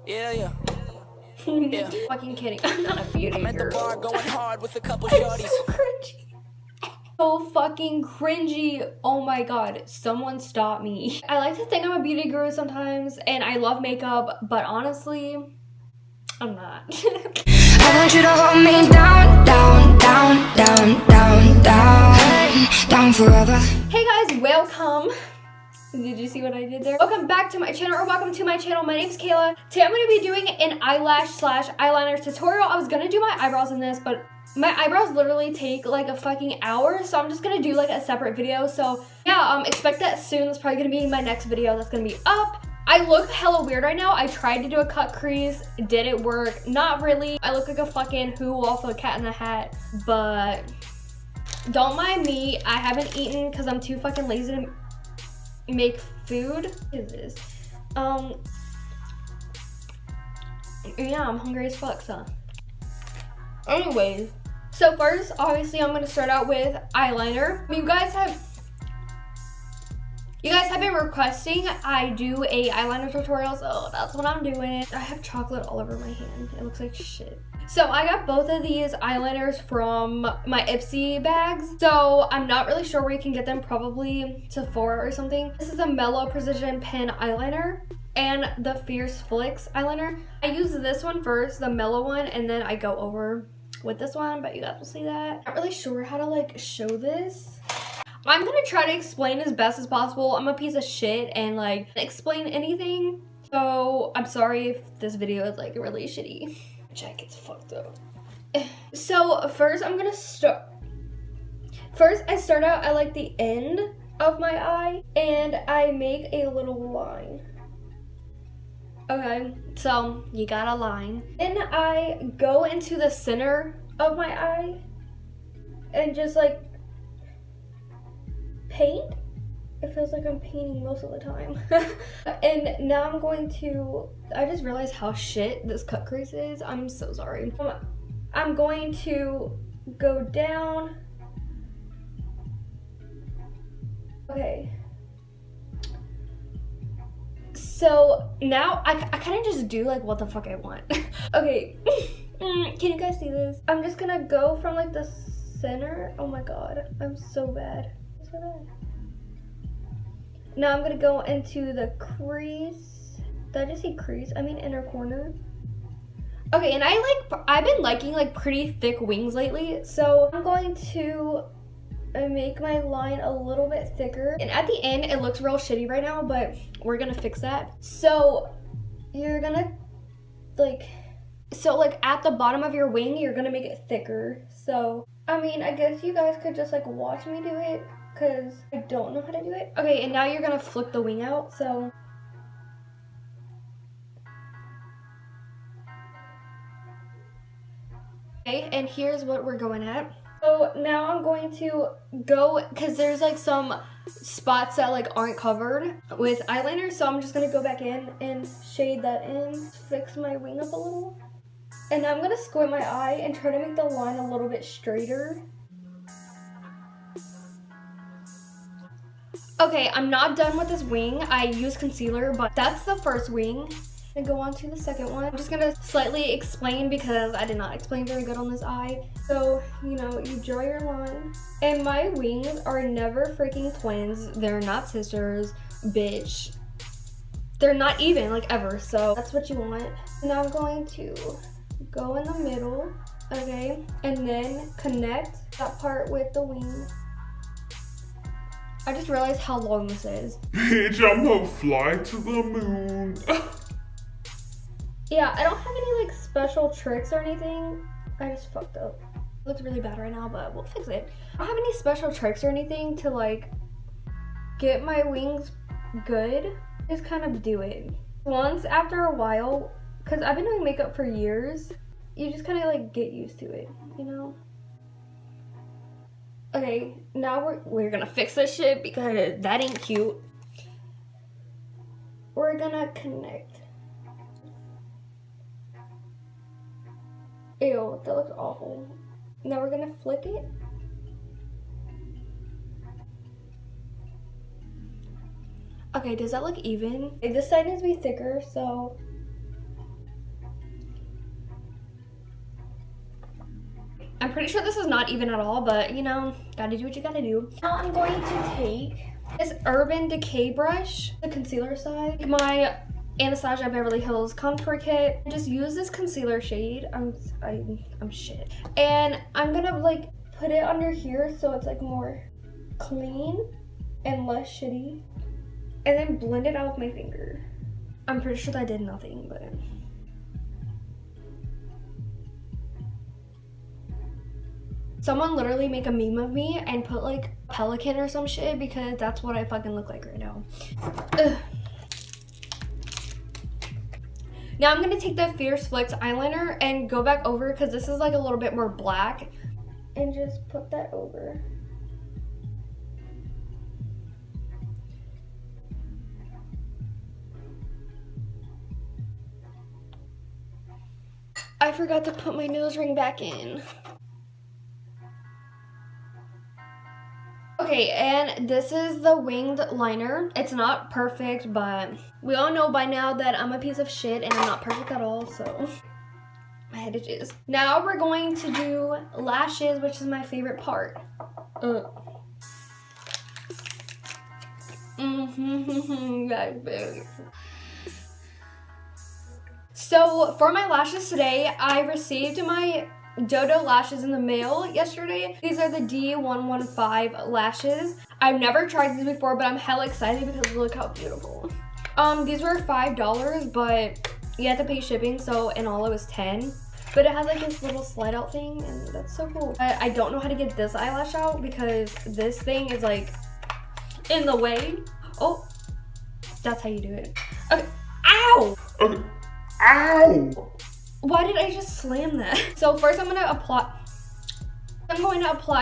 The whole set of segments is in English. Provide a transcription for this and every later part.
Yeah, yeah. Yeah. Fucking kidding. I'm not a beauty I'm at the girl. bar going hard with a couple I'm shorties. so cringy. So fucking cringy. Oh my god, someone stop me. I like to think I'm a beauty guru sometimes and I love makeup, but honestly, I'm not. I want you to hold me down, down, down, down, down, down, down forever. Hey guys, welcome. Did you see what I did there? Welcome back to my channel, or welcome to my channel. My name's Kayla. Today I'm going to be doing an eyelash/eyeliner tutorial. I was going to do my eyebrows in this, but my eyebrows literally take like a fucking hour, so I'm just going to do like a separate video. So yeah, expect that soon. That's probably going to be my next video that's going to be up. I look hella weird right now. I tried to do a cut crease. Did it work? Not really. I look like a fucking who off a Cat in the Hat, but don't mind me. I haven't eaten because I'm too fucking lazy to make food. What is this? Yeah, I'm hungry as fuck, so. Anyways, so first, obviously, I'm gonna start out with eyeliner. You guys have been requesting I do a eyeliner tutorial, so that's what I'm doing. I have chocolate all over my hand. It looks like shit. So I got both of these eyeliners from my Ipsy bags. So I'm not really sure where you can get them, probably Sephora or something. This is a Mellow Precision Pen eyeliner and the Fierce Flicks eyeliner. I use this one first, the mellow one, and then I go over with this one, but you guys will see that. I'm not really sure how to like show this. I'm gonna try to explain as best as possible. I'm a piece of shit and like explain anything. So I'm sorry if this video is like really shitty. Check, it's fucked up. So first I'm gonna start. First I start out at like the end of my eye and I make a little line. Okay, so you got a line. Then I go into the center of my eye and just like paint. It feels like I'm painting most of the time. And now I'm going to, I just realized how shit this cut crease is. I'm so sorry. I'm going to go down. Okay. So now I kind of just do like what the fuck I want. Okay. Can you guys see this? I'm just gonna go from like the center. Oh my god, I'm so bad. So bad. Now I'm gonna go into the crease. Did I just say crease? I mean inner corner. Okay, and I've been liking like pretty thick wings lately, so I'm going to make my line a little bit thicker. And at the end, it looks real shitty right now, but we're gonna fix that. So you're gonna like at the bottom of your wing, you're gonna make it thicker. So I mean, I guess you guys could just like watch me do it, because I don't know how to do it. Okay, and now you're gonna flick the wing out, so. Okay, and here's what we're going at. So now I'm going to go, because there's like some spots that like aren't covered with eyeliner, so I'm just gonna go back in and shade that in, fix my wing up a little. And now I'm gonna squint my eye and try to make the line a little bit straighter. Okay, I'm not done with this wing. I use concealer, but that's the first wing. And go on to the second one. I'm just gonna slightly explain because I did not explain very good on this eye. So, you know, you draw your line. And my wings are never freaking twins. They're not sisters, bitch. They're not even, like, ever. So that's what you want. Now I'm going to go in the middle, okay? And then connect that part with the wing. I just realized how long this is. Bitch, I'm gonna fly to the moon. Yeah, I don't have any like special tricks or anything. I just fucked up. It looks really bad right now, but we'll fix it. I don't have any special tricks or anything to like get my wings good. Just kind of do it. Once after a while, because I've been doing makeup for years, you just kind of like get used to it, you know? Okay, now we're gonna fix this shit because that ain't cute. We're gonna connect. Ew, that looks awful. Now we're gonna flick it. Okay, does that look even? This side needs to be thicker, so pretty sure this is not even at all, but you know, gotta do what you gotta do. Now I'm going to take this Urban Decay brush, the concealer side, my Anastasia Beverly Hills contour kit. Just use this concealer shade. I'm shit. And I'm gonna like put it under here so it's like more clean and less shitty. And then blend it out with my finger. I'm pretty sure that did nothing, but. Someone literally make a meme of me and put like a pelican or some shit because that's what I fucking look like right now. Ugh. Now I'm gonna take the Fierce Flicks eyeliner and go back over because this is like a little bit more black and just put that over. I forgot to put my nose ring back in. Okay, and this is the winged liner. It's not perfect, but we all know by now that I'm a piece of shit and I'm not perfect at all, so my head itches. Now we're going to do lashes, which is my favorite part. So for my lashes today, I received my Dodo lashes in the mail yesterday. These are the D115 lashes. I've never tried these before, but I'm hella excited because look how beautiful. These were $5, but you have to pay shipping, so in all it was 10. But it has like this little slide out thing, and that's so cool. I don't know how to get this eyelash out because this thing is like in the way. Oh, that's how you do it. Okay. Ow! Okay. Ow! Why did I just slam that? So first I'm going to apply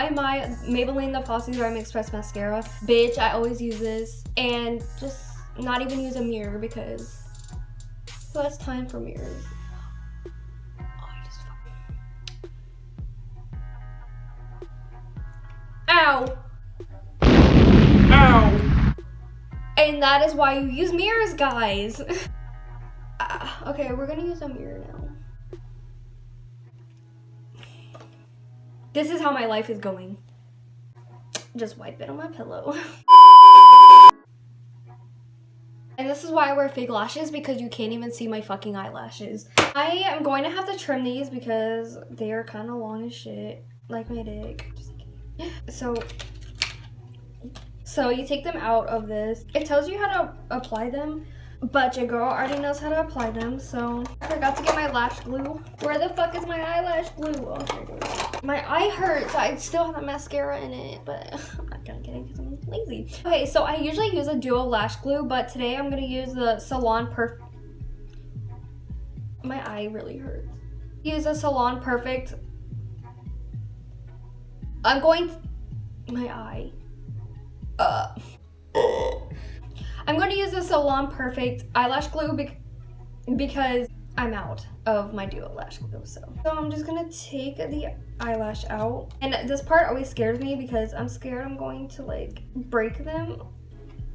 my Maybelline The Falsies Rhyme Express mascara. Bitch, I always use this. And just not even use a mirror because who has time for mirrors? Ow! Ow! And that is why you use mirrors, guys. Okay, we're gonna use a mirror now. This is how my life is going. Just wipe it on my pillow. And this is why I wear fake lashes, because you can't even see my fucking eyelashes. I am going to have to trim these because they are kind of long as shit. Like my dick. Just kidding. So you take them out of this. It tells you how to apply them, but your girl already knows how to apply them, so I forgot to get my lash glue. Where the fuck is my eyelash glue? Oh, here it is. My eye hurts. I still have a mascara in it, but I'm not gonna get it because I'm lazy. Okay, so I usually use a duo lash glue, but today I'm gonna use the Salon Perfect. My eye really hurts. Use a Salon Perfect. I'm going to... My eye. I'm going to use the Salon Perfect eyelash glue because I'm out of my duo lash glue. So I'm just going to take the eyelash out. And this part always scares me because I'm scared I'm going to like break them.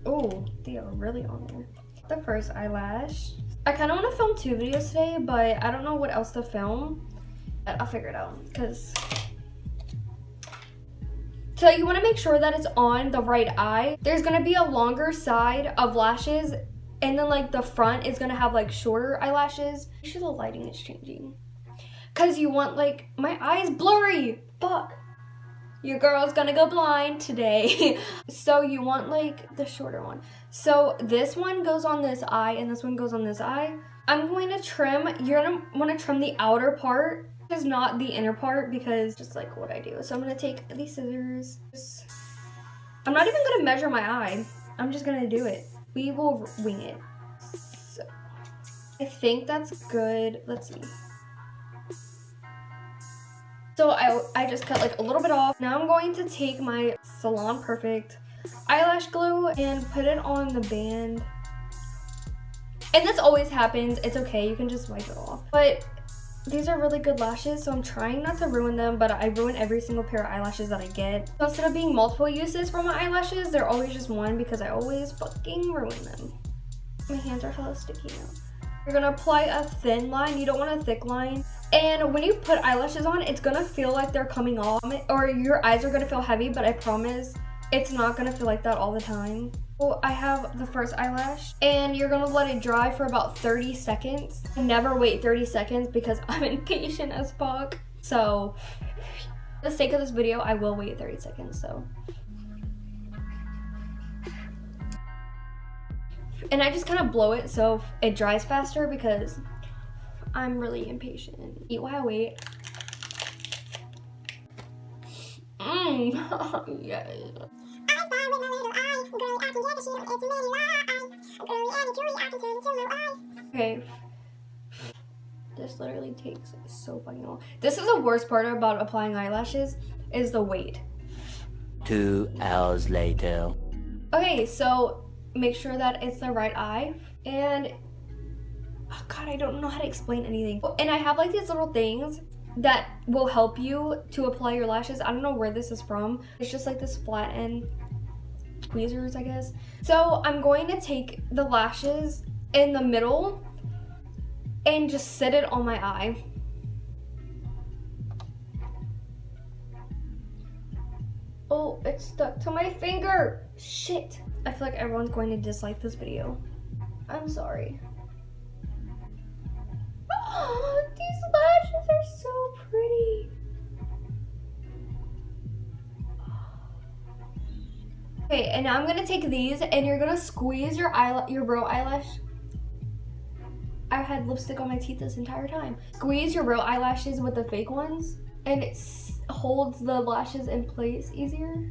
Oh, they are really on there. The first eyelash. I kind of want to film 2 videos today, but I don't know what else to film. But I'll figure it out because... So you want to make sure that it's on the right eye. There's going to be a longer side of lashes, and then like the front is going to have like shorter eyelashes. Make sure the lighting is changing. Because you want like, my eye's blurry. Fuck. Your girl's going to go blind today. So you want like the shorter one. So this one goes on this eye and this one goes on this eye. I'm going to trim, you're going to want to trim the outer part. Is not the inner part because just like what I do. So I'm gonna take these scissors. I'm not even gonna measure my eye. I'm just gonna do it. We will wing it. So I think that's good. Let's see. So I just cut like a little bit off. Now I'm going to take my Salon Perfect eyelash glue and put it on the band. And this always happens. It's okay. You can just wipe it off. But these are really good lashes, so I'm trying not to ruin them, but I ruin every single pair of eyelashes that I get. So instead of being multiple uses for my eyelashes, they're always just one because I always fucking ruin them. My hands are hella sticky now. You're gonna apply a thin line. You don't want a thick line And when you put eyelashes on, it's gonna feel like they're coming off, or your eyes are gonna feel heavy, but I promise it's not gonna feel like that all the time. So I have the first eyelash, and you're gonna let it dry for about 30 seconds. Never wait 30 seconds because I'm impatient as fuck. So, for the sake of this video, I will wait 30 seconds, so. And I just kind of blow it so it dries faster because I'm really impatient. Eat while I wait. Yes. Okay. This literally takes so fucking long. This is the worst part about applying eyelashes, is the wait. 2 hours later. Okay, so make sure that it's the right eye. And, oh God, I don't know how to explain anything. And I have like these little things that will help you to apply your lashes. I don't know where this is from. It's just like this flat end tweezers, I guess. So I'm going to take the lashes in the middle and just set it on my eye. Oh, it's stuck to my finger. Shit. I feel like everyone's going to dislike this video. I'm sorry. Oh, these lashes are so pretty. Okay, and now I'm gonna take these and you're gonna squeeze your row eyelash. I had lipstick on my teeth this entire time. Squeeze your row eyelashes with the fake ones and it holds the lashes in place easier.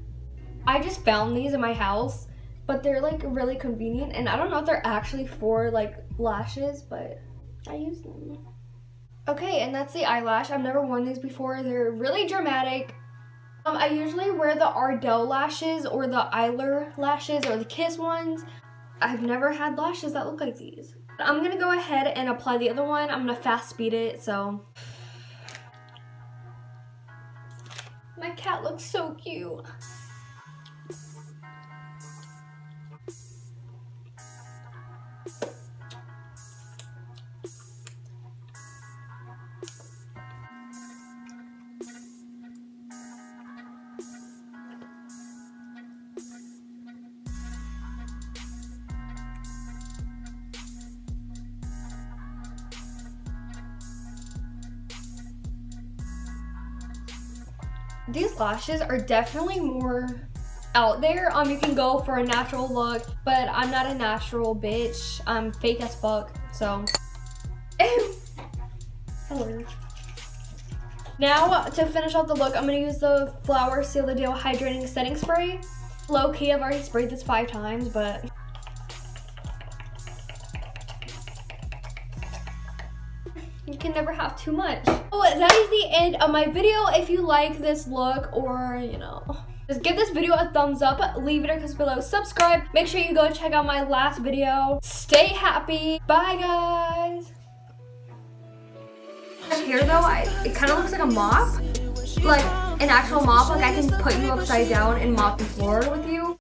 I just found these in my house, but they're like really convenient and I don't know if they're actually for like lashes, but I use them. Okay, and that's the eyelash. I've never worn these before. They're really dramatic. I usually wear the Ardell lashes or the Eyeliner lashes or the Kiss ones. I've never had lashes that look like these. I'm gonna go ahead and apply the other one. I'm gonna fast speed it, so. My cat looks so cute. These lashes are definitely more out there. You can go for a natural look, but I'm not a natural bitch. I'm fake as fuck, so. Hello. Now, to finish off the look, I'm gonna use the Flower Seal the Deal Hydrating Setting Spray. Low key, I've already sprayed this 5 times, but. You can never have too much. Oh, that is the end of my video. If you like this look or, you know, just give this video a thumbs up, leave it in the comments below, subscribe. Make sure you go check out my last video. Stay happy. Bye, guys. Here though, it kind of looks like a mop. Like an actual mop, like I can put you upside down and mop the floor with you.